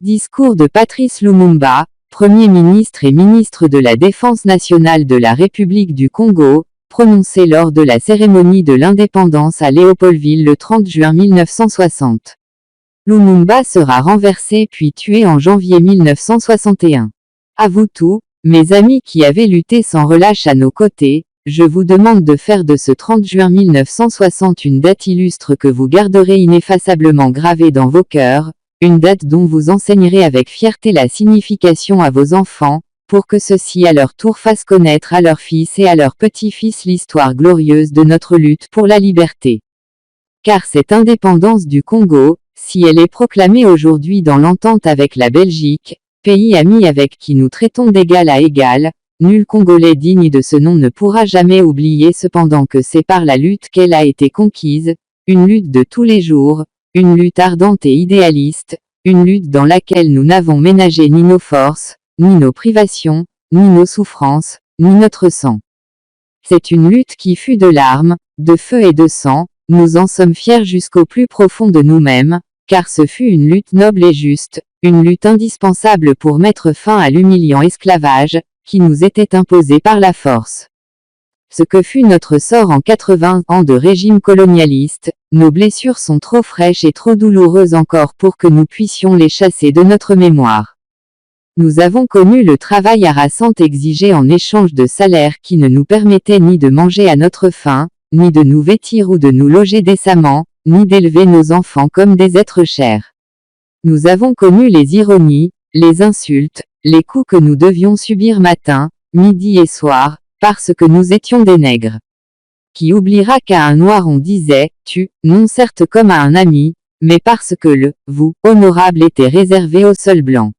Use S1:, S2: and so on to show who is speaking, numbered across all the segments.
S1: Discours de Patrice Lumumba, Premier ministre et ministre de la Défense nationale de la République du Congo, prononcé lors de la cérémonie de l'indépendance à Léopoldville le 30 juin 1960. Lumumba sera renversé puis tué en janvier 1961. À vous tous, mes amis qui avez lutté sans relâche à nos côtés, je vous demande de faire de ce 30 juin 1960 une date illustre que vous garderez ineffaçablement gravée dans vos cœurs, une date dont vous enseignerez avec fierté la signification à vos enfants, pour que ceux-ci à leur tour fassent connaître à leurs fils et à leurs petits-fils l'histoire glorieuse de notre lutte pour la liberté. Car cette indépendance du Congo, si elle est proclamée aujourd'hui dans l'entente avec la Belgique, pays ami avec qui nous traitons d'égal à égal, nul Congolais digne de ce nom ne pourra jamais oublier cependant que c'est par la lutte qu'elle a été conquise, une lutte de tous les jours, une lutte ardente et idéaliste, une lutte dans laquelle nous n'avons ménagé ni nos forces, ni nos privations, ni nos souffrances, ni notre sang. C'est une lutte qui fut de larmes, de feu et de sang, nous en sommes fiers jusqu'au plus profond de nous-mêmes, car ce fut une lutte noble et juste, une lutte indispensable pour mettre fin à l'humiliant esclavage, qui nous était imposé par la force. Ce que fut notre sort en 80 ans de régime colonialiste, nos blessures sont trop fraîches et trop douloureuses encore pour que nous puissions les chasser de notre mémoire. Nous avons connu le travail harassant exigé en échange de salaires qui ne nous permettaient ni de manger à notre faim, ni de nous vêtir ou de nous loger décemment, ni d'élever nos enfants comme des êtres chers. Nous avons connu les ironies, les insultes, les coups que nous devions subir matin, midi et soir, parce que nous étions des nègres. Qui oubliera qu'à un noir on disait « tu », non certes comme à un ami, mais parce que le « vous » honorable était réservé aux seuls blancs.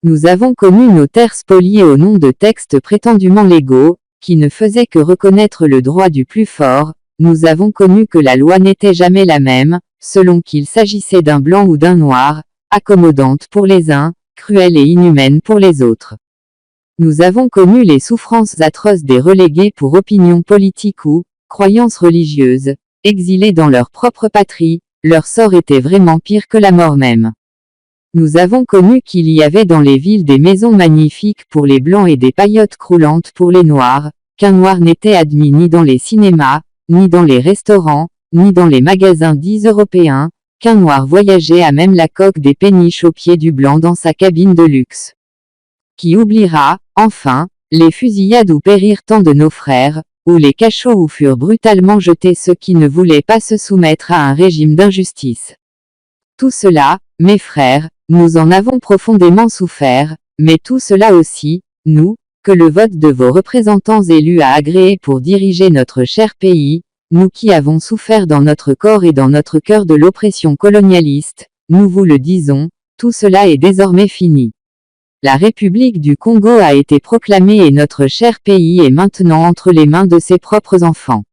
S1: Nous avons connu nos terres spoliées au nom de textes prétendument légaux, qui ne faisaient que reconnaître le droit du plus fort. Nous avons connu que la loi n'était jamais la même, selon qu'il s'agissait d'un blanc ou d'un noir, accommodante pour les uns, cruelle et inhumaine pour les autres. Nous avons connu les souffrances atroces des relégués pour opinions politiques ou croyances religieuses, exilés dans leur propre patrie, leur sort était vraiment pire que la mort même. Nous avons connu qu'il y avait dans les villes des maisons magnifiques pour les blancs et des paillotes croulantes pour les noirs, qu'un noir n'était admis ni dans les cinémas, ni dans les restaurants, ni dans les magasins dits européens, qu'un noir voyageait à même la coque des péniches au pied du blanc dans sa cabine de luxe. Qui oubliera, enfin, les fusillades où périrent tant de nos frères, ou les cachots où furent brutalement jetés ceux qui ne voulaient pas se soumettre à un régime d'injustice. Tout cela, mes frères, nous en avons profondément souffert, mais tout cela aussi, nous, que le vote de vos représentants élus a agréé pour diriger notre cher pays, nous qui avons souffert dans notre corps et dans notre cœur de l'oppression colonialiste, nous vous le disons, tout cela est désormais fini. La République du Congo a été proclamée et notre cher pays est maintenant entre les mains de ses propres enfants.